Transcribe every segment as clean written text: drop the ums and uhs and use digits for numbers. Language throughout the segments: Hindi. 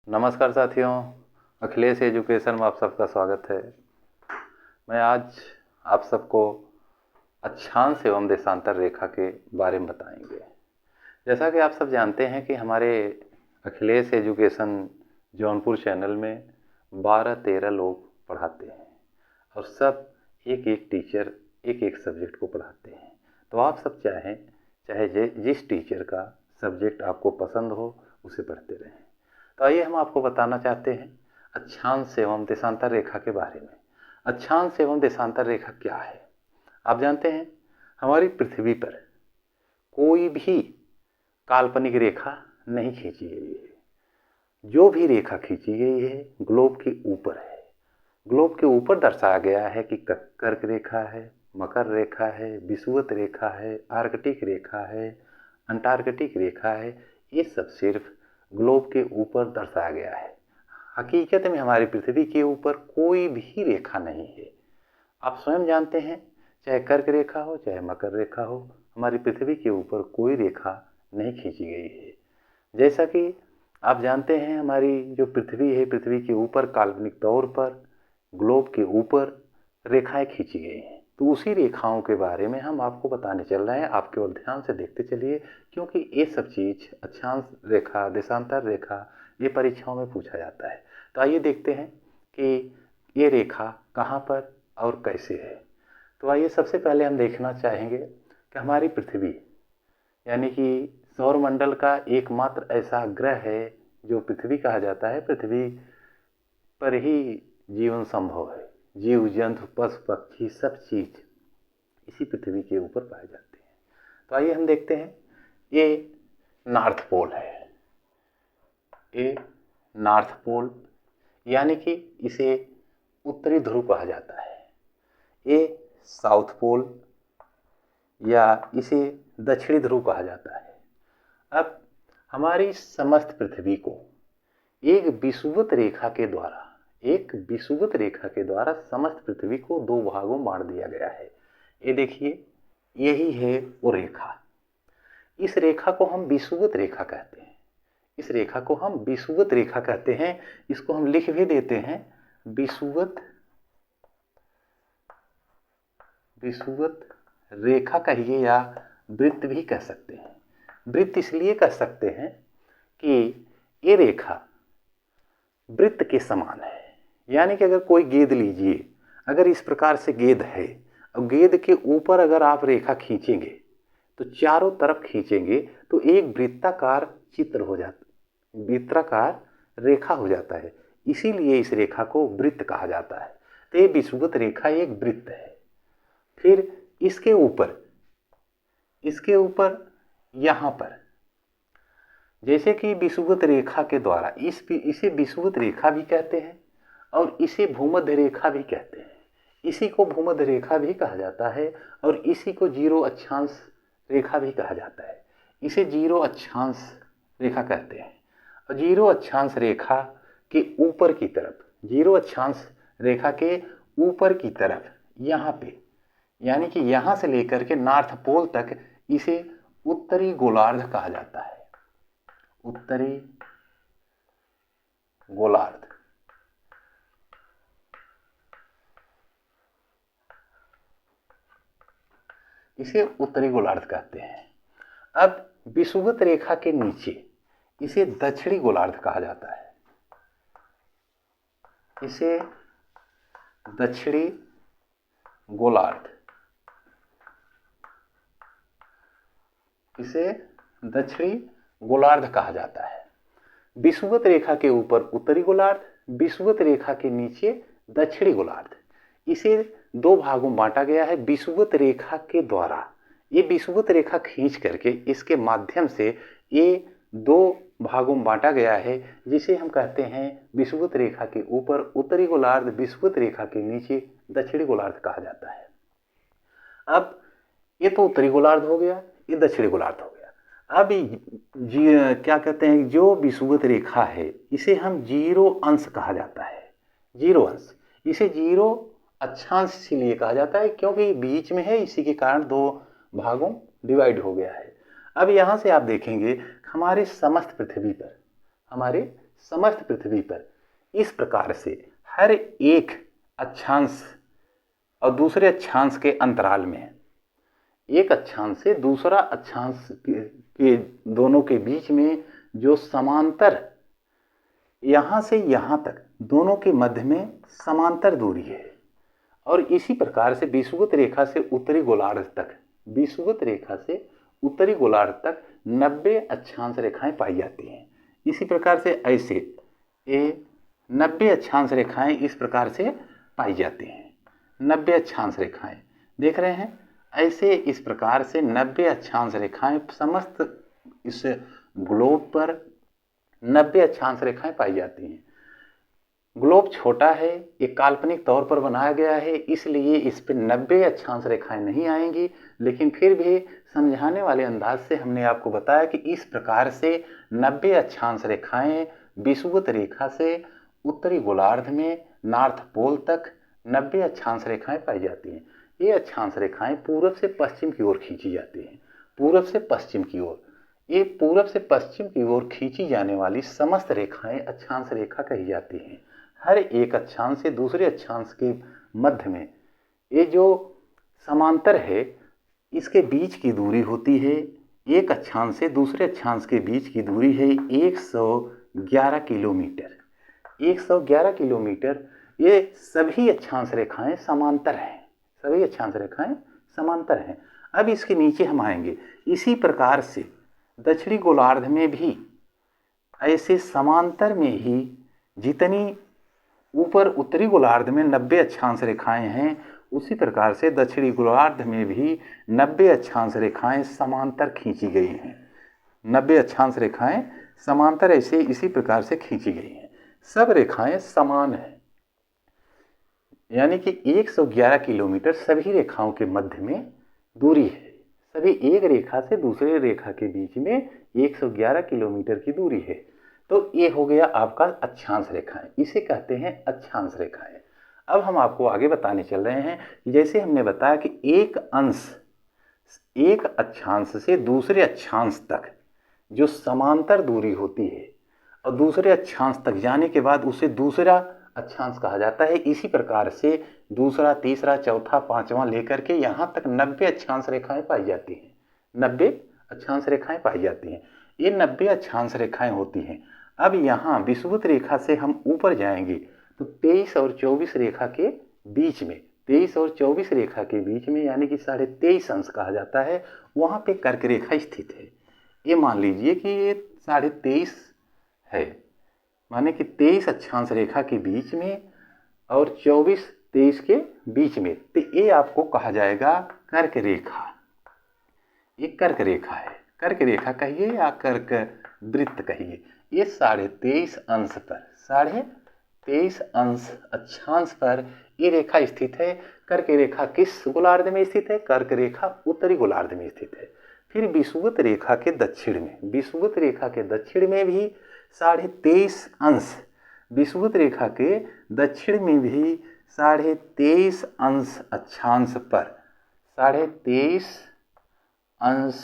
नमस्कार साथियों, अखिलेश एजुकेशन में आप सबका स्वागत है। मैं आज आप सबको अक्षांश एवं देशांतर रेखा के बारे में बताएंगे। जैसा कि आप सब जानते हैं कि हमारे अखिलेश एजुकेशन जौनपुर चैनल में 12-13 लोग पढ़ाते हैं और सब एक एक टीचर एक एक सब्जेक्ट को पढ़ाते हैं। तो आप सब चाहे जिस टीचर का सब्जेक्ट आपको पसंद हो उसे पढ़ते रहें। तो आइए हम आपको बताना चाहते हैं अक्षांश एवं देशांतर रेखा के बारे में। अक्षांश एवं देशांतर रेखा क्या है? आप जानते हैं हमारी पृथ्वी पर कोई भी काल्पनिक रेखा नहीं खींची गई है। जो भी रेखा खींची गई है ग्लोब के ऊपर है। ग्लोब के ऊपर दर्शाया गया है कि कर्क रेखा है, मकर रेखा है, विषुवत रेखा है, आर्कटिक रेखा है, अंटार्कटिक रेखा है। ये सब सिर्फ ग्लोब के ऊपर दर्शाया गया है। हकीकत में हमारी पृथ्वी के ऊपर कोई भी रेखा नहीं है। आप स्वयं जानते हैं, चाहे कर्क रेखा हो चाहे मकर रेखा हो, हमारी पृथ्वी के ऊपर कोई रेखा नहीं खींची गई है। जैसा कि आप जानते हैं हमारी जो पृथ्वी है, पृथ्वी के ऊपर काल्पनिक तौर पर ग्लोब के ऊपर रेखाएं खींची गई हैं। तो उसी रेखाओं के बारे में हम आपको बताने चल रहे हैं। आप केवल ध्यान से देखते चलिए, क्योंकि ये सब चीज़ अक्षांश रेखा, देशांतर रेखा, ये परीक्षाओं में पूछा जाता है। तो आइए देखते हैं कि ये रेखा कहाँ पर और कैसे है। तो आइए सबसे पहले हम देखना चाहेंगे कि हमारी पृथ्वी यानी कि सौरमंडल का एकमात्र ऐसा ग्रह है जो पृथ्वी कहा जाता है। पृथ्वी पर ही जीवन संभव है। जीव जंतु पशु पक्षी सब चीज इसी पृथ्वी के ऊपर पाए जाते हैं। तो आइए हम देखते हैं, ये नॉर्थ पोल है। ये नॉर्थ पोल यानी कि इसे उत्तरी ध्रुव कहा जाता है। ये साउथ पोल या इसे दक्षिणी ध्रुव कहा जाता है। अब हमारी समस्त पृथ्वी को एक विषुवत रेखा के द्वारा समस्त पृथ्वी को दो भागों में बांट दिया गया है। ये देखिए, यही है वो रेखा। इस रेखा को हम विषुवत रेखा कहते हैं। इस रेखा को हम विषुवत रेखा कहते हैं। इसको हम लिख भी देते हैं विषुवत रेखा कहिए या वृत्त भी कह सकते हैं। वृत्त इसलिए कह सकते हैं कि ये रेखा वृत्त के समान है। यानी कि अगर कोई गेंद लीजिए, अगर इस प्रकार से गेंद है और गेंद के ऊपर अगर आप रेखा खींचेंगे तो चारों तरफ खींचेंगे तो एक वृत्ताकार चित्र हो जाता, वृत्ताकार रेखा हो जाता है। इसीलिए इस रेखा को वृत्त कहा जाता है। तो ये विषुवत रेखा एक वृत्त है। फिर इसके ऊपर यहाँ पर जैसे कि विषुवत रेखा के द्वारा इसे विषुवत रेखा भी कहते हैं और इसे भूमध्य रेखा भी कहते हैं। इसी को भूमध्य रेखा भी कहा जाता है और इसी को जीरो अक्षांश रेखा भी कहा जाता है। इसे जीरो अक्षांश रेखा कहते हैं। और जीरो अक्षांश रेखा के ऊपर की तरफ, जीरो अक्षांश रेखा के ऊपर की तरफ यहाँ पे, यानी कि यहाँ से लेकर के नॉर्थ पोल तक इसे उत्तरी गोलार्ध कहा जाता है। उत्तरी गोलार्ध। इसे उत्तरी गोलार्ध कहते हैं। अब विषुवत रेखा के नीचे इसे दक्षिणी गोलार्ध कहा जाता है। इसे दक्षिणी गोलार्ध, इसे दक्षिणी गोलार्ध कहा जाता है। विषुवत रेखा के ऊपर उत्तरी गोलार्ध, विषुवत रेखा के नीचे दक्षिणी गोलार्ध। इसे दो भागों में बांटा गया है विषुवत रेखा के द्वारा। ये विषुवत रेखा खींच करके इसके माध्यम से ये दो भागों में बांटा गया है, जिसे हम कहते हैं विषुवत रेखा के ऊपर उत्तरी गोलार्ध, विषुवत रेखा के नीचे दक्षिणी गोलार्ध कहा जाता है। अब ये तो उत्तरी गोलार्ध हो गया, ये दक्षिणी गोलार्ध हो गया। अब क्या कहते हैं, जो विषुवत रेखा है इसे हम जीरो अंश कहा जाता है। जीरो अंश, इसे जीरो अक्षांश इसीलिए कहा जाता है क्योंकि बीच में है, इसी के कारण दो भागों डिवाइड हो गया है। अब यहाँ से आप देखेंगे हमारे समस्त समस्त पृथ्वी पर इस प्रकार से हर एक अक्षांश और दूसरे अक्षांश के अंतराल में, एक अक्षांश से दूसरा अक्षांश के दोनों के बीच में जो समांतर, यहाँ से यहाँ तक दोनों के मध्य में समांतर दूरी है। और इसी प्रकार से विषुवत रेखा से उत्तरी गोलार्ध तक, विषुवत रेखा से उत्तरी गोलार्ध तक 90 अक्षांश रेखाएं पाई जाती हैं। इसी प्रकार से ऐसे ये 90 अक्षांश रेखाएं इस प्रकार से पाई जाती हैं। 90 अक्षांश रेखाएं देख रहे हैं, ऐसे इस प्रकार से 90 अक्षांश रेखाएं समस्त इस ग्लोब पर 90 अक्षांश रेखाएं पाई जाती हैं। ग्लोब छोटा है, ये काल्पनिक तौर पर बनाया गया है, इसलिए इस पर 90 अक्षांश रेखाएं नहीं आएंगी, लेकिन फिर भी समझाने वाले अंदाज से हमने आपको बताया कि इस प्रकार से 90 अक्षांश रेखाएं विषुवत रेखा से उत्तरी गोलार्ध में नॉर्थ पोल तक 90 अक्षांश रेखाएं पाई जाती हैं। ये अक्षांश रेखाएं पूरब से पश्चिम की ओर खींची जाती हैं, पूरब से पश्चिम की ओर। ये पूरब से पश्चिम की ओर खींची जाने वाली समस्त रेखाएं अक्षांश रेखा कही जाती हैं। हर एक अक्षांश से दूसरे अक्षांश के मध्य में ये जो समांतर है, इसके बीच की दूरी होती है, एक अक्षांश से दूसरे अक्षांश के बीच की दूरी है 111 किलोमीटर। 111 किलोमीटर। ये सभी अक्षांश रेखाएं समांतर हैं, सभी अक्षांश रेखाएं समांतर हैं। अब इसके नीचे हम आएंगे। इसी प्रकार से दक्षिणी गोलार्ध में भी ऐसे समांतर में ही जितनी ऊपर उत्तरी गोलार्ध में 90 अक्षांश रेखाएं हैं, उसी प्रकार से दक्षिणी गोलार्ध में भी 90 अक्षांश रेखाएं समांतर खींची गई हैं। 90 अक्षांश रेखाएं समांतर ऐसे इसी प्रकार से खींची गई हैं। सब रेखाएं समान हैं, यानी कि 111 किलोमीटर सभी रेखाओं के मध्य में दूरी है। सभी एक रेखा से दूसरे रेखा के बीच में 111 किलोमीटर की दूरी है। तो ये हो गया आपका अक्षांश रेखाएं, इसे कहते हैं अक्षांश रेखाएं। अब हम आपको आगे बताने चल रहे हैं कि जैसे हमने बताया कि एक अंश, एक अक्षांश से दूसरे अक्षांश तक जो समांतर दूरी होती है और दूसरे अक्षांश तक जाने के बाद उसे दूसरा अक्षांश कहा जाता है। इसी प्रकार से दूसरा, तीसरा, चौथा, पांचवा लेकर के यहाँ तक 90 अक्षांश रेखाएं पाई जाती हैं। 90 अक्षांश रेखाएं पाई जाती हैं। ये 90 अक्षांश रेखाएं होती हैं। अब यहाँ विषुवत रेखा से हम ऊपर जाएंगे तो 23 और 24 रेखा के बीच में, 23 और 24 रेखा के बीच में यानी कि 23.5 अंश कहा जाता है, वहाँ पे कर्क रेखा स्थित है। ये मान लीजिए कि ये 23.5 है, माने कि 23 अक्षांश रेखा के बीच में और 24-23 के बीच में, तो ये आपको कहा जाएगा कर्क रेखा। ये कर्क रेखा है। कर्क रेखा कहिए या कर्क वृत्त कहिए। ये 23.5 अंश पर, 23.5 अंश अक्षांश पर ये रेखा स्थित है। कर्क रेखा किस गोलार्ध में स्थित है? कर्क रेखा उत्तरी गोलार्ध में स्थित है। फिर विषुवत रेखा के दक्षिण में, विषुवत रेखा के दक्षिण में भी 23.5 अंश, विषुवत रेखा के दक्षिण में भी 23.5 अंश अक्षांश पर, 23.5 अंश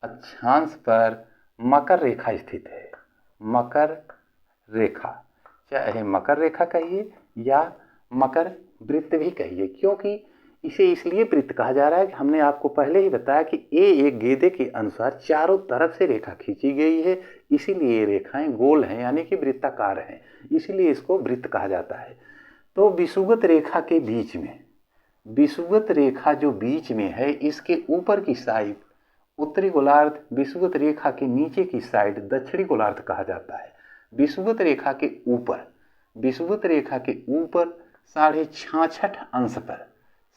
अक्षांश पर मकर रेखा स्थित है। मकर रेखा, चाहे मकर रेखा कहिए या मकर वृत्त भी कहिए, क्योंकि इसे इसलिए वृत्त कहा जा रहा है कि हमने आपको पहले ही बताया कि ये एक गेंदे के अनुसार चारों तरफ से रेखा खींची गई है, इसीलिए ये रेखाएं गोल हैं यानी कि वृत्ताकार हैं, इसीलिए इसको वृत्त कहा जाता है। तो विषुवत रेखा के बीच में, विषुवत रेखा जो बीच में है, इसके ऊपर की साइड उत्तरी गोलार्ध, विषुवत रेखा के नीचे की साइड दक्षिणी गोलार्ध कहा जाता है। विषुवत रेखा के ऊपर, विषुवत रेखा के ऊपर 66.5 अंश पर,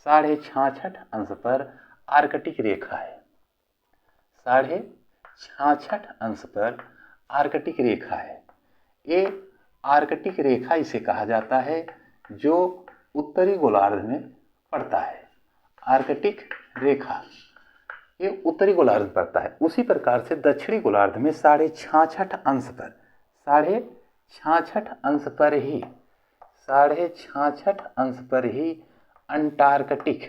66.5 अंश पर आर्कटिक रेखा है। 66.5 अंश पर आर्कटिक रेखा है। ये आर्कटिक रेखा इसे कहा जाता है जो उत्तरी गोलार्ध में पड़ता है। आर्कटिक रेखा ये उत्तरी गोलार्ध में पड़ता है। उसी प्रकार से दक्षिणी गोलार्ध में 66.5 अंश पर, 66.5 अंश पर ही, 66.5 अंश पर ही अंटार्कटिक,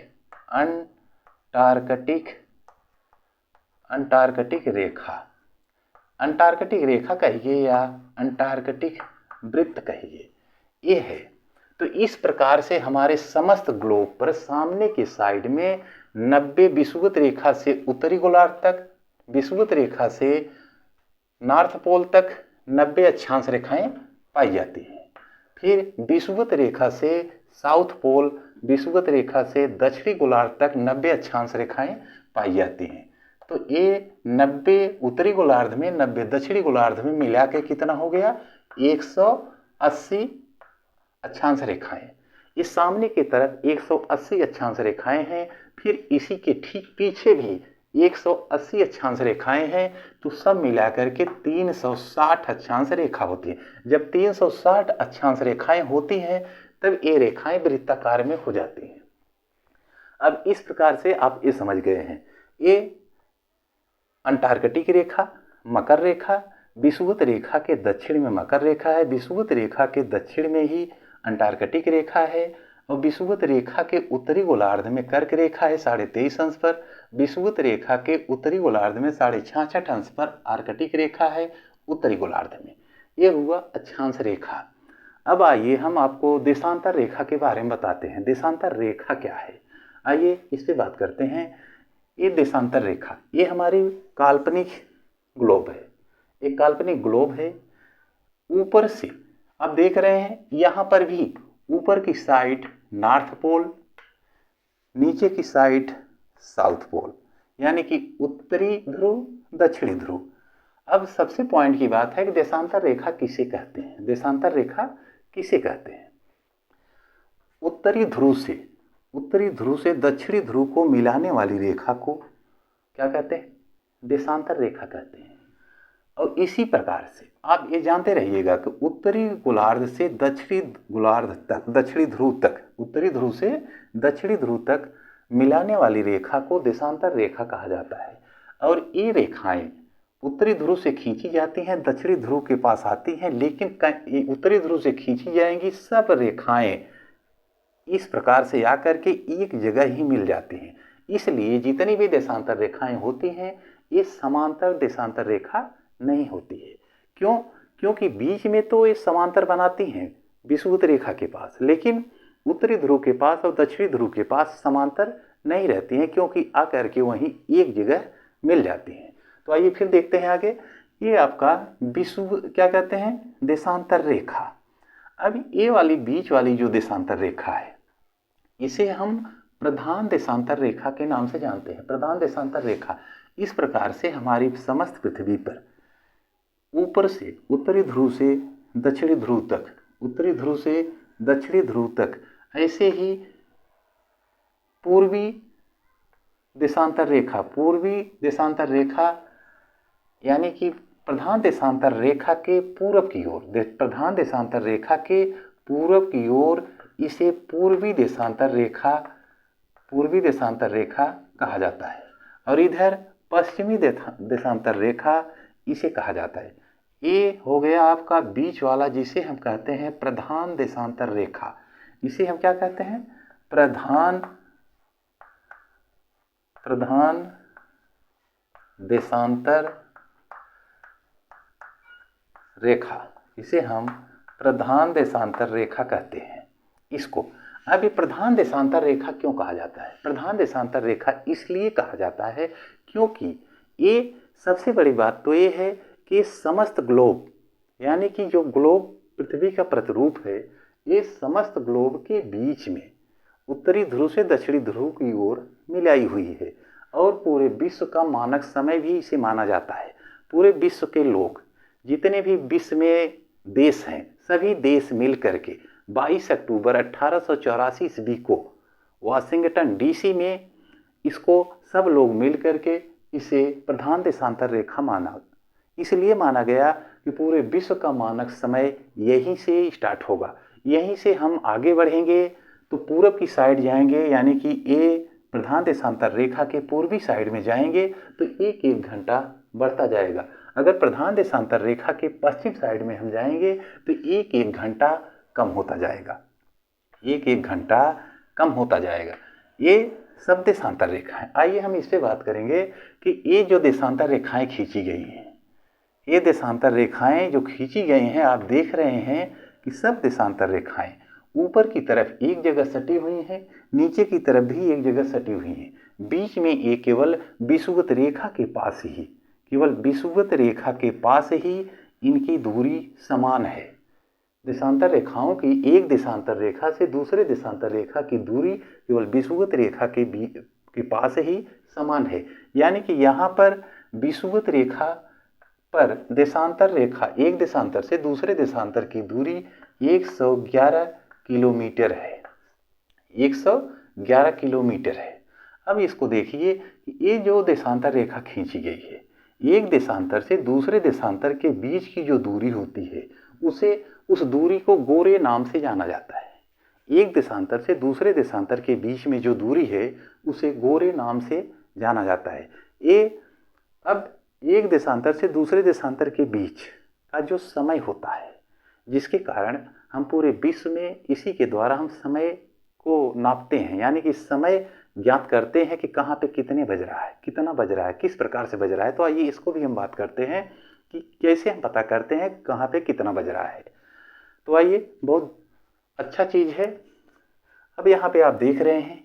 अंटार्कटिक रेखा, अंटार्कटिक रेखा कहिए या अंटार्कटिक वृत्त कहिए, ये है। तो इस प्रकार से हमारे समस्त ग्लोब पर सामने की साइड में 90 विषुवत रेखा से उत्तरी गोलार्ध तक, विषुवत रेखा से नॉर्थ पोल तक 90 अक्षांश रेखाएं पाई जाती हैं। फिर विषुवत रेखा से साउथ पोल, विषुवत रेखा से दक्षिणी गोलार्ध तक 90 अक्षांश रेखाएं पाई जाती हैं। तो ये 90 उत्तरी गोलार्ध में, 90 दक्षिणी गोलार्ध में मिला के कितना हो गया? 180 अक्षांश रेखाएं। इस सामने की तरफ 180 अक्षांश रेखाएं हैं, फिर इसी के ठीक पीछे भी 180 अक्षांश रेखाएं हैं। तो सब मिलाकर के 360 अक्षांश रेखा होती है। जब 360 अक्षांश रेखाएं होती हैं तब ये रेखाएं वृत्ताकार में हो जाती हैं। अब इस प्रकार से आप ये समझ गए हैं, ये अंटार्कटिक रेखा, मकर रेखा, विषुवत रेखा के दक्षिण में मकर रेखा है, विषुवत रेखा के दक्षिण में ही अंटार्कटिक रेखा है, और विषुवत रेखा के उत्तरी गोलार्ध में कर्क रेखा है 23.5 अंश पर, विषुवत रेखा के उत्तरी गोलार्ध में 66.5 अंश पर आर्कटिक रेखा है उत्तरी गोलार्ध में। ये हुआ अक्षांश रेखा। अब आइए हम आपको देशांतर रेखा के बारे में बताते हैं। देशांतर रेखा क्या है, आइए इस पे बात करते हैं। ये देशांतर रेखा, ये हमारी काल्पनिक ग्लोब है, एक काल्पनिक ग्लोब है। ऊपर से आप देख रहे हैं, यहाँ पर भी ऊपर की साइड नॉर्थ पोल, नीचे की साइड साउथ पोल, यानी कि उत्तरी ध्रुव, दक्षिणी ध्रुव। अब सबसे पॉइंट की बात है कि देशांतर रेखा किसे कहते हैं? देशांतर रेखा किसे कहते हैं? उत्तरी ध्रुव से दक्षिणी ध्रुव को मिलाने वाली रेखा को क्या कहते हैं? देशांतर रेखा कहते हैं। और इसी प्रकार से आप ये जानते रहिएगा कि उत्तरी गोलार्ध से दक्षिणी गोलार्ध तक, दक्षिणी ध्रुव तक, उत्तरी ध्रुव से दक्षिणी ध्रुव तक मिलाने वाली रेखा को देशांतर रेखा कहा जाता है। और ये रेखाएं उत्तरी ध्रुव से खींची जाती हैं, दक्षिणी ध्रुव के पास आती हैं, लेकिन उत्तरी ध्रुव से खींची जाएंगी सब रेखाएं इस प्रकार से आकर के एक जगह ही मिल जाती हैं। इसलिए जितनी भी देशांतर रेखाएं होती हैं ये समांतर देशांतर रेखा नहीं होती है। क्यों? क्योंकि बीच में तो ये समांतर बनाती हैं विषुवत रेखा के पास, लेकिन उत्तरी ध्रुव के पास और दक्षिणी ध्रुव के पास समांतर नहीं रहती हैं, क्योंकि आकर के वहीं एक जगह मिल जाती हैं। तो आइए फिर देखते हैं आगे। ये आपका विषुव क्या कहते हैं? देशांतर रेखा। अब ये वाली बीच वाली जो देशांतर रेखा है इसे हम प्रधान देशांतर रेखा के नाम से जानते हैं। प्रधान देशांतर रेखा इस प्रकार से हमारी समस्त पृथ्वी पर ऊपर से उत्तरी ध्रुव से दक्षिणी ध्रुव तक, उत्तरी ध्रुव से दक्षिणी ध्रुव तक, ऐसे ही पूर्वी देशांतर रेखा यानी कि प्रधान देशांतर रेखा के पूरब की ओर, प्रधान देशांतर रेखा के पूरब की ओर इसे पूर्वी देशांतर रेखा कहा जाता है। और इधर पश्चिमी देशांतर रेखा इसे कहा जाता है। ये हो गया आपका बीच वाला, जिसे हम कहते हैं प्रधान देशांतर रेखा। इसे हम क्या कहते हैं? प्रधान देशांतर रेखा, इसे हम प्रधान देशांतर रेखा कहते हैं इसको। अब ये प्रधान देशांतर रेखा क्यों कहा जाता है? प्रधान देशांतर रेखा इसलिए कहा जाता है क्योंकि ये सबसे बड़ी बात तो ये है कि समस्त ग्लोब, यानी कि जो ग्लोब पृथ्वी का प्रतिरूप है, ये समस्त ग्लोब के बीच में उत्तरी ध्रुव से दक्षिणी ध्रुव की ओर मिलाई हुई है। और पूरे विश्व का मानक समय भी इसे माना जाता है। पूरे विश्व के लोग, जितने भी विश्व में देश हैं, सभी देश मिल करके 22 अक्टूबर 1884 ईस्वी को वाशिंगटन डीसी में इसको सब लोग मिल करके इसे प्रधान देशांतर रेखा माना। इसलिए माना गया कि पूरे विश्व का मानक समय यहीं से स्टार्ट होगा, यहीं से हम आगे बढ़ेंगे तो पूरब की साइड जाएंगे, यानी कि ये प्रधान देशांतर रेखा के पूर्वी साइड में जाएंगे तो एक एक घंटा बढ़ता जाएगा। अगर प्रधान देशांतर रेखा के पश्चिम साइड में हम जाएंगे तो एक एक घंटा कम होता जाएगा, एक एक घंटा कम होता जाएगा। ये सब देशांतर रेखा है। आइए हम इस पे बात करेंगे कि ये जो देशांतर रेखाएं खींची गई हैं ये देशांतर रेखाएं जो खींची गई हैं, आप देख रहे हैं कि सब देशांतर रेखाएं ऊपर की तरफ एक जगह सटी हुई हैं, नीचे की तरफ भी एक जगह सटी हुई हैं। बीच में ये केवल विषुवत रेखा के पास ही, केवल विषुवत रेखा के पास ही इनकी दूरी समान है। देशांतर रेखाओं की एक देशांतर रेखा से दूसरे देशांतर रेखा की दूरी केवल विषुवत रेखा के पास ही समान है। यानी कि यहाँ पर विषुवत रेखा पर देशांतर रेखा एक देशांतर से दूसरे देशांतर की दूरी 111 किलोमीटर है, 111 किलोमीटर है। अब इसको देखिए कि ये जो देशांतर रेखा खींची गई है, एक देशांतर से दूसरे देशांतर के बीच की जो दूरी होती है उस दूरी को गोरे नाम से जाना जाता है। एक देशांतर से दूसरे देशांतर के बीच में जो दूरी है उसे गोरे नाम से जाना जाता है। अब एक देशांतर से दूसरे देशांतर के बीच का जो समय होता है, जिसके कारण हम पूरे विश्व में इसी के द्वारा हम समय को नापते हैं, यानी कि समय ज्ञात करते हैं कि कहाँ पे कितने बज रहा है, कितना बज रहा है, किस प्रकार से बज रहा है। तो आइए इसको भी हम बात करते हैं कि कैसे हम पता करते हैं कहाँ पे कितना बज रहा है। तो आइए, बहुत अच्छा चीज़ है। अब यहाँ पे आप देख रहे हैं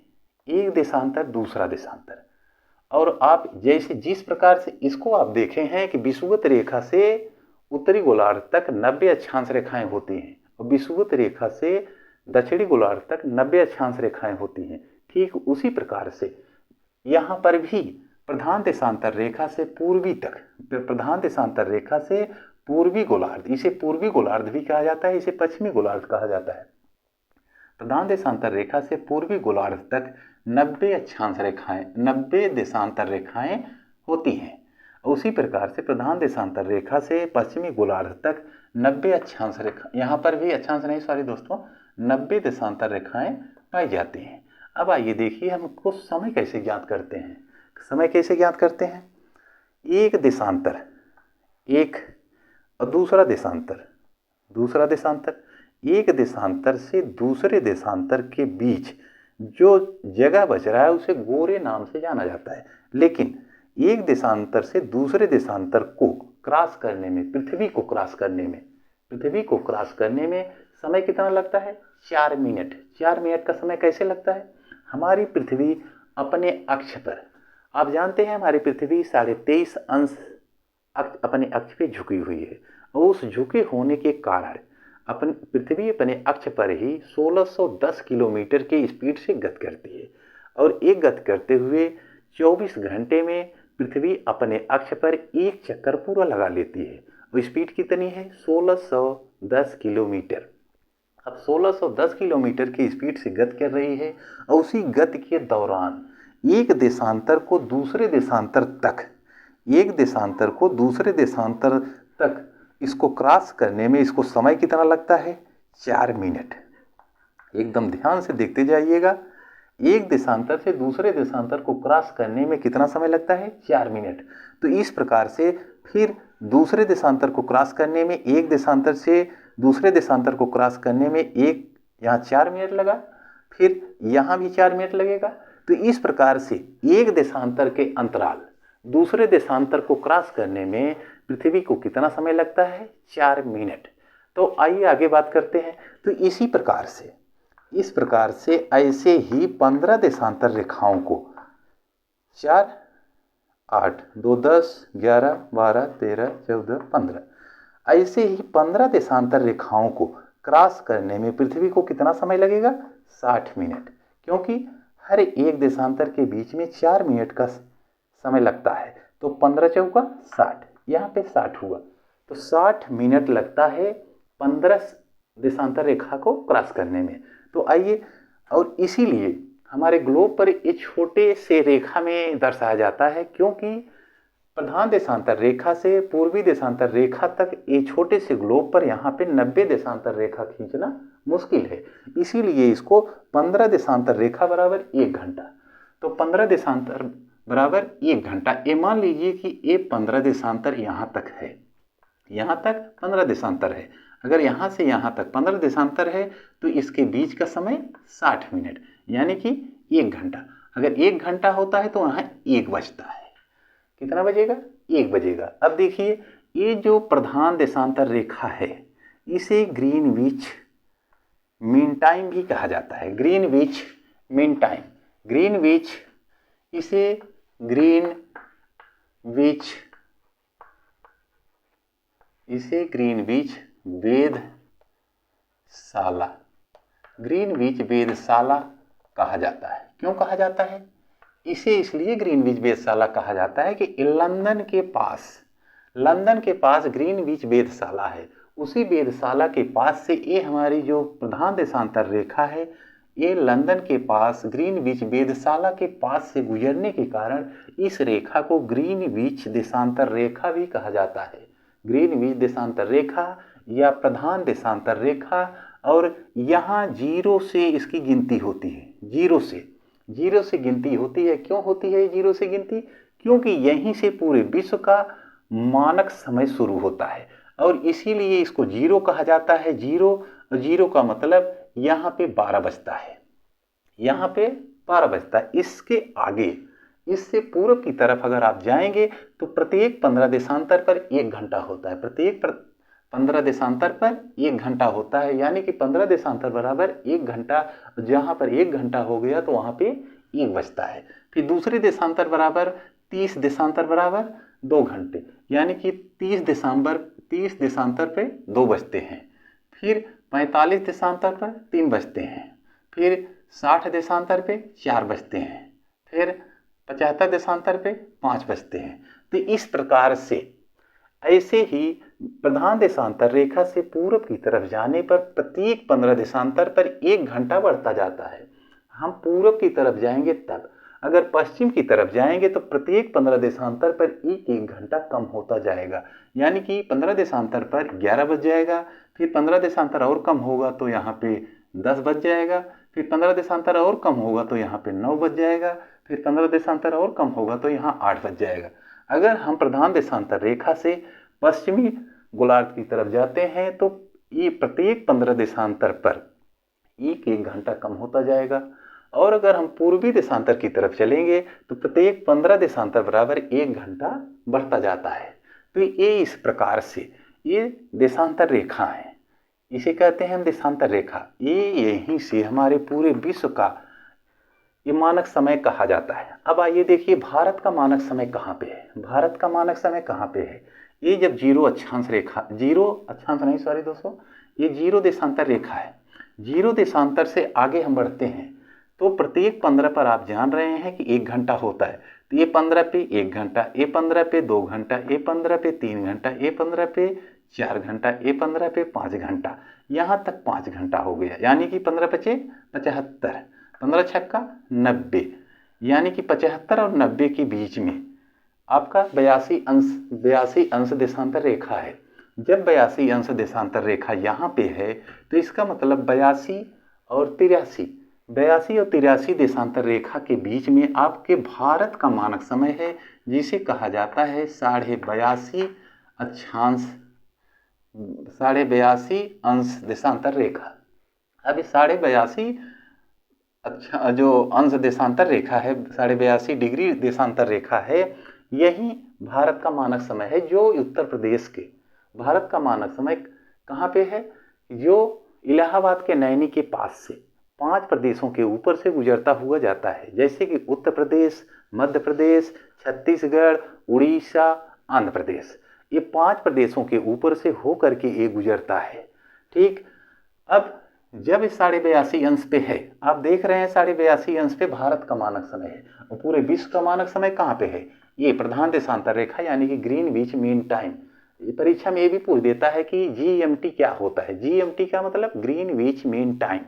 एक देशांतर दूसरा देशांतर, और आप जैसे जिस प्रकार से इसको आप देखे हैं कि विषुवत रेखा से उत्तरी गोलार्ध तक 90 अक्षांश रेखाएं होती हैं और विषुवत रेखा से दक्षिणी गोलार्ध तक 90 अक्षांश रेखाएं होती हैं। ठीक उसी प्रकार से यहाँ पर भी प्रधान देशांतर रेखा से पूर्वी तक, प्रधान देशांतर रेखा से पूर्वी गोलार्ध, इसे पूर्वी गोलार्ध भी कहा जाता है, इसे पश्चिमी गोलार्ध कहा जाता है। प्रधान देशांतर रेखा से पूर्वी गोलार्ध तक 90 अक्षांश रेखाएं, 90 देशांतर रेखाएं होती हैं। उसी प्रकार से प्रधान देशांतर रेखा से पश्चिमी गोलार्ध तक 90 अक्षांश रेखा, यहाँ पर भी अक्षांश नहीं, सॉरी दोस्तों, 90 देशांतर रेखाएं पाई जाती हैं। अब आइए देखिए हमको समय कैसे ज्ञात करते हैं। समय कैसे ज्ञात करते हैं? एक देशांतर, एक और दूसरा देशांतर, दूसरा देशांतर, एक देशांतर से दूसरे देशांतर के बीच जो जगह बच रहा है उसे गोरे नाम से जाना जाता है। लेकिन एक देशांतर से दूसरे देशांतर को क्रॉस करने में, पृथ्वी को क्रॉस करने में समय कितना लगता है? 4 मिनट। 4 मिनट का समय कैसे लगता है? हमारी पृथ्वी अपने अक्ष पर, आप जानते हैं हमारी पृथ्वी 23.5 अंश अपने अक्ष पे झुकी हुई है, और उस झुके होने के कारण पृथ्वी अपने अक्ष पर ही 1610 किलोमीटर की स्पीड से गति करती है, और एक गति करते हुए 24 घंटे में पृथ्वी अपने अक्ष पर एक चक्कर पूरा लगा लेती है। और स्पीड कितनी है? 1610 किलोमीटर। अब 1610 किलोमीटर की स्पीड से गति कर रही है, और उसी गति के दौरान एक देशांतर को दूसरे देशांतर तक, एक देशांतर को दूसरे देशांतर तक इसको क्रॉस करने में इसको समय कितना लगता है? 4 मिनट। एकदम ध्यान से देखते जाइएगा, एक देशांतर से दूसरे देशांतर को क्रॉस करने में कितना समय लगता है? 4 मिनट। तो इस प्रकार से फिर दूसरे देशांतर को क्रॉस करने में, एक देशांतर से दूसरे देशांतर को क्रॉस करने में यहाँ 4 मिनट लगा, फिर यहाँ भी 4 मिनट लगेगा। तो इस प्रकार से एक देशांतर के अंतराल दूसरे देशांतर को क्रॉस करने में पृथ्वी को कितना समय लगता है? 4 मिनट। तो आइए आगे बात करते हैं। तो इस प्रकार से ऐसे ही 15 देशांतर रेखाओं को, 4, 8, 2, 10, 11, 12, 13, 14, 15, ऐसे ही 15 देशांतर रेखाओं को क्रॉस करने में पृथ्वी को कितना समय लगेगा? 60 मिनट। क्योंकि हर एक देशांतर के बीच में 4 मिनट का समय लगता है, तो 15 चौका 60, यहाँ पे 60 हुआ, तो 60 मिनट लगता है 15 देशांतर रेखा को क्रॉस करने में। तो आइए, और इसीलिए हमारे ग्लोब पर ये छोटे से रेखा में दर्शाया जाता है, क्योंकि प्रधान देशांतर रेखा से पूर्वी देशांतर रेखा तक ये छोटे से ग्लोब पर यहाँ पे 90 देशांतर रेखा खींचना मुश्किल है। इसीलिए इसको 15 देशांतर रेखा बराबर 1 घंटा, तो 15 देशांतर बराबर 1 घंटा। ये मान लीजिए कि ये 15 देशांतर यहाँ तक है, यहाँ तक 15 देशांतर है। अगर यहाँ से यहाँ तक 15 देशांतर है तो इसके बीच का समय 60 मिनट, यानी कि 1 घंटा। अगर 1 घंटा होता है तो वहाँ 1 बजता है। कितना बजेगा? 1 बजेगा। अब देखिए ये जो प्रधान देशांतर रेखा है इसे ग्रीनविच मीन टाइम भी कहा जाता है। ग्रीनविच मीन टाइम, ग्रीनविच, इसे ग्रीनविच वेधशाला, ग्रीनविच वेधशाला कहा जाता है। क्यों कहा जाता है? इसे इसलिए ग्रीनविच वेधशाला कहा जाता है कि लंदन के पास ग्रीनविच वेधशाला है। उसी वेधशाला के पास से ये हमारी जो प्रधान देशांतर रेखा है ये लंदन के पास ग्रीनविच वेधशाला के पास से गुजरने के कारण इस रेखा को ग्रीनविच देशांतर रेखा भी कहा जाता है। ग्रीनविच देशांतर रेखा या प्रधान देशांतर रेखा। और यहाँ 0 से इसकी गिनती होती है, 0 से गिनती होती है। क्यों होती है 0 से गिनती? क्योंकि यहीं से पूरे विश्व का मानक समय शुरू होता है और इसीलिए इसको 0 कहा जाता है। 0 का मतलब यहाँ पे 12 बजता है, यहाँ पे 12 बजता है। इसके आगे, इससे पूर्व की तरफ अगर आप जाएंगे तो प्रत्येक 15 देशांतर पर 1 घंटा होता है। प्रत्येक 15 देशांतर पर 1 घंटा होता है, यानी कि 15 देशांतर बराबर 1 घंटा। जहाँ पर 1 घंटा हो गया तो वहाँ पे 1 बजता है। फिर दूसरे देशांतर बराबर 30 देशांतर बराबर 2 घंटे, यानी कि 30 देशांतर पे 2 बजते हैं। फिर 45 देशांतर पर 3 बजते हैं। फिर 60 देशांतर पे 4 बजते हैं। फिर 75 देशांतर पे 5 बजते हैं। तो इस प्रकार से ऐसे ही प्रधान देशांतर रेखा से पूर्व की तरफ जाने पर प्रत्येक 15 देशांतर पर 1 घंटा बढ़ता जाता है। हम पूर्व की तरफ जाएंगे तब, अगर पश्चिम की तरफ जाएंगे तो प्रत्येक 15 देशांतर पर 1 घंटा कम होता जाएगा, यानी कि 15 देशांतर पर 11 बज जाएगा। फिर 15 देशांतर और कम होगा तो यहाँ पे 10 बज जाएगा। फिर 15 देशांतर और कम होगा तो यहाँ पे 9 बज जाएगा। फिर 15 देशांतर और कम होगा तो यहाँ 8 बज जाएगा। अगर हम प्रधान देशांतर रेखा से पश्चिमी गोलार्ध की तरफ जाते हैं तो ये प्रत्येक 15 देशांतर पर 1 घंटा कम होता जाएगा। और अगर हम पूर्वी देशांतर की तरफ चलेंगे तो प्रत्येक 15 देशांतर बराबर 1 घंटा बढ़ता जाता है। तो ये इस प्रकार से ये देशांतर रेखा है, इसे कहते हैं हम देशांतर रेखा। ये यहीं से हमारे पूरे विश्व का ये मानक समय कहा जाता है। अब आइए देखिए भारत का मानक समय कहाँ पे है। भारत का मानक समय कहाँ पे है? ये जब 0 अक्षांश रेखा, 0 अक्षांश नहीं सॉरी दोस्तों, ये 0 देशांतर रेखा है। 0 देशांतर से आगे हम बढ़ते हैं तो प्रत्येक 15 पर आप जान रहे हैं कि 1 घंटा होता है। तो ये 15 पे 1 घंटा, ये 15 पे 2 घंटा, ये 15 पे 3 घंटा, ये 15 पे 4 घंटा, ये 15 पे 5 घंटा, यहाँ तक 5 घंटा हो गया। यानी कि 15 पचे 75, 15 छक्का 90, यानी कि 75 और 90 के बीच में आपका 82 अंश देशांतर रेखा है। जब 82 अंश देशांतर रेखा यहाँ पे है तो इसका मतलब 82 और 83 देशांतर रेखा के बीच में आपके भारत का मानक समय है, जिसे कहा जाता है 82.5 अंश देशांतर रेखा। अब इस 82.5 जो अंश देशांतर रेखा है, 82.5 डिग्री देशांतर रेखा है, यही भारत का मानक समय है। जो उत्तर प्रदेश के भारत का मानक समय कहाँ पे है? जो इलाहाबाद के नैनी के पास से 5 प्रदेशों के ऊपर से गुजरता हुआ जाता है, जैसे कि उत्तर प्रदेश, मध्य प्रदेश, छत्तीसगढ़, उड़ीसा, आंध्र प्रदेश। ये 5 प्रदेशों के ऊपर से होकर के ये गुजरता है। ठीक, अब जब इस 82.5 अंश पे है, आप देख रहे हैं 82.5 अंश पे भारत का मानक समय है और पूरे विश्व का मानक समय कहाँ पे है? ये प्रधान देशांतर रेखा यानी कि ग्रीनविच मीन टाइम। परीक्षा में ये भी पूछ देता है कि GMT क्या होता है। GMT का मतलब ग्रीनविच मीन टाइम,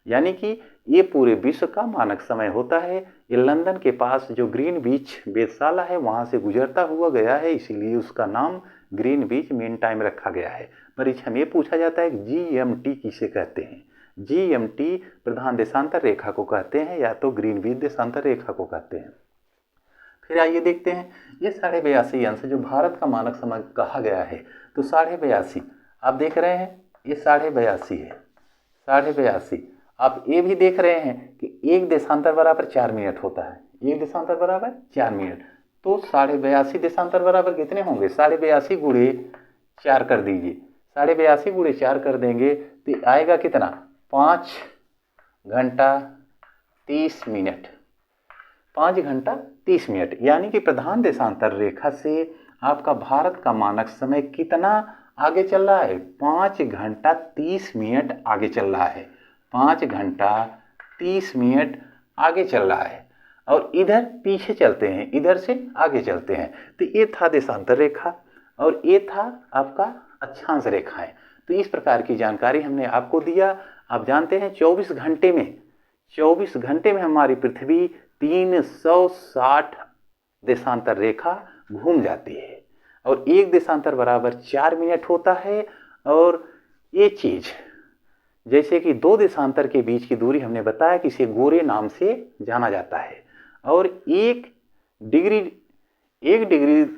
यानी कि ये पूरे विश्व का मानक समय होता है। ये लंदन के पास जो ग्रीनविच वेधशाला है वहाँ से गुजरता हुआ गया है, इसीलिए उसका नाम ग्रीनविच मीन टाइम रखा गया है। परीक्षा में पूछा जाता है GMT किसे कहते हैं? GMT प्रधान देशांतर रेखा को कहते हैं या तो ग्रीनविच देशांतर रेखा को कहते हैं। फिर आइए देखते हैं ये 82.5 अंश जो भारत का मानक समय कहा गया है। तो 82.5 आप देख रहे हैं, ये 82.5 है। 82.5 आप ये भी देख रहे हैं कि 1 देशांतर बराबर 4 मिनट होता है। 1 देशांतर बराबर 4 मिनट। तो 82.5 देशांतर बराबर कितने होंगे? 82.5 गुणे 4 कर दीजिए। 82.5 गुणे 4 कर देंगे तो आएगा कितना? 5 घंटा 30 मिनट। 5 घंटा 30 मिनट, यानी कि प्रधान देशांतर रेखा से आपका भारत का मानक समय कितना आगे चल रहा है? 5 घंटा 30 मिनट आगे चल रहा है। 5 घंटा 30 मिनट आगे चल रहा है। और इधर पीछे चलते हैं, इधर से आगे चलते हैं। तो ये था देशांतर रेखा और ये था आपका अक्षांश रेखाएं। तो इस प्रकार की जानकारी हमने आपको दिया। आप जानते हैं 24 घंटे में हमारी पृथ्वी 360 देशांतर रेखा घूम जाती है और एक देशांतर बराबर 4 मिनट होता है। और ये चीज जैसे कि 2 देशांतर के बीच की दूरी हमने बताया कि इसे गोरे नाम से जाना जाता है। और 1 डिग्री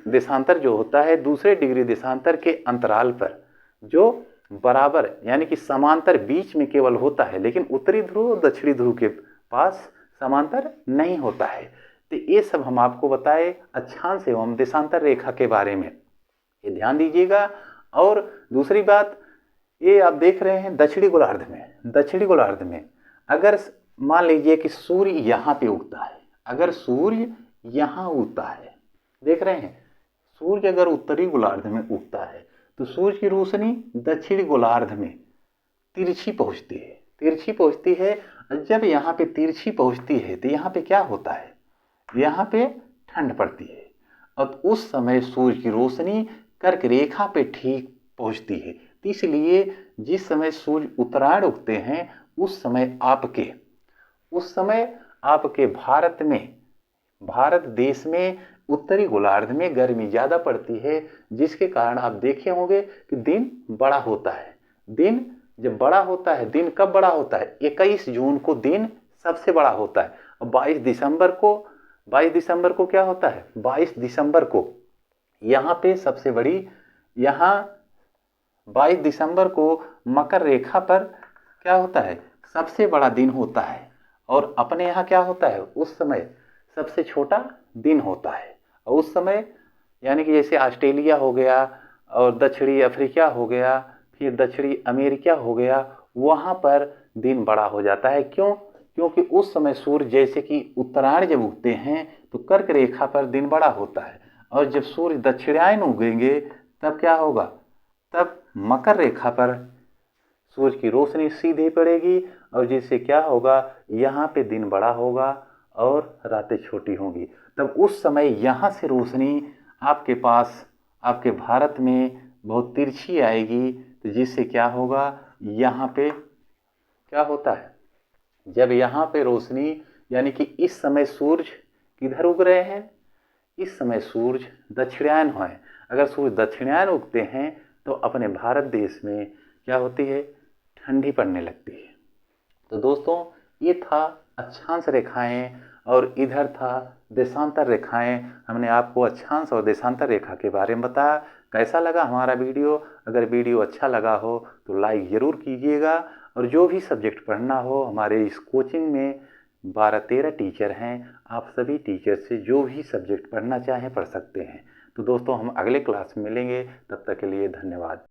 देशांतर जो होता है दूसरे डिग्री देशांतर के अंतराल पर जो बराबर यानी कि समांतर बीच में केवल होता है, लेकिन उत्तरी ध्रुव और दक्षिणी ध्रुव के पास समांतर नहीं होता है। तो ये सब हम आपको बताए अक्षांश एवं देशांतर रेखा के बारे में, ये ध्यान दीजिएगा। और दूसरी बात, ये आप देख रहे हैं दक्षिणी गोलार्ध में अगर मान लीजिए कि सूर्य यहाँ पे उगता है, अगर सूर्य यहाँ उगता है, देख रहे हैं सूर्य अगर उत्तरी गोलार्ध में उगता है तो सूर्य की रोशनी दक्षिणी गोलार्ध में तिरछी पहुंचती है। जब यहाँ पे तिरछी पहुंचती है तो यहाँ पे क्या होता है? यहाँ पे ठंड पड़ती है और उस समय सूर्य की रोशनी कर्क रेखा पे ठीक पहुंचती है। तो इसलिए जिस समय सूर्य उत्तरायण उगते हैं उस समय आपके भारत देश में उत्तरी गोलार्ध में गर्मी ज़्यादा पड़ती है, जिसके कारण आप देखे होंगे कि दिन बड़ा होता है। दिन जब बड़ा होता है, दिन कब बड़ा होता है? 21 जून को दिन सबसे बड़ा होता है। और 22 दिसंबर को क्या होता है? 22 दिसंबर को यहाँ पे सबसे बड़ी, यहाँ 22 दिसंबर को मकर रेखा पर क्या होता है? सबसे बड़ा दिन होता है। और अपने यहाँ क्या होता है? उस समय सबसे छोटा दिन होता है। और उस समय यानी कि जैसे ऑस्ट्रेलिया हो गया और दक्षिणी अफ्रीका हो गया, फिर दक्षिणी अमेरिका हो गया, वहाँ पर दिन बड़ा हो जाता है। क्यों? क्योंकि उस समय सूर्य जैसे कि उत्तरायण जब उगते हैं तो कर्क रेखा पर दिन बड़ा होता है, और जब सूर्य दक्षिणायन उगेंगे तब क्या होगा? तब मकर रेखा पर सूर्य की रोशनी सीधे पड़ेगी और जिससे क्या होगा? यहाँ पे दिन बड़ा होगा और रातें छोटी होंगी। तब उस समय यहाँ से रोशनी आपके पास, आपके भारत में बहुत तिरछी आएगी। तो जिससे क्या होगा? यहाँ पे क्या होता है? जब यहाँ पे रोशनी यानी कि इस समय सूर्य किधर उग रहे हैं? इस समय सूर्य दक्षिणायन है। अगर सूर्य दक्षिणायन उगते हैं तो अपने भारत देश में क्या होती है? ठंडी पड़ने लगती है। तो दोस्तों ये था अक्षांश रेखाएं और इधर था देशांतर रेखाएं। हमने आपको अक्षांश और देशांतर रेखा के बारे में बताया। कैसा लगा हमारा वीडियो? अगर वीडियो अच्छा लगा हो तो लाइक ज़रूर कीजिएगा। और जो भी सब्जेक्ट पढ़ना हो, हमारे इस कोचिंग में 12-13 टीचर हैं। आप सभी टीचर से जो भी सब्जेक्ट पढ़ना चाहें पढ़ सकते हैं। तो दोस्तों हम अगले क्लास में मिलेंगे, तब तक के लिए धन्यवाद।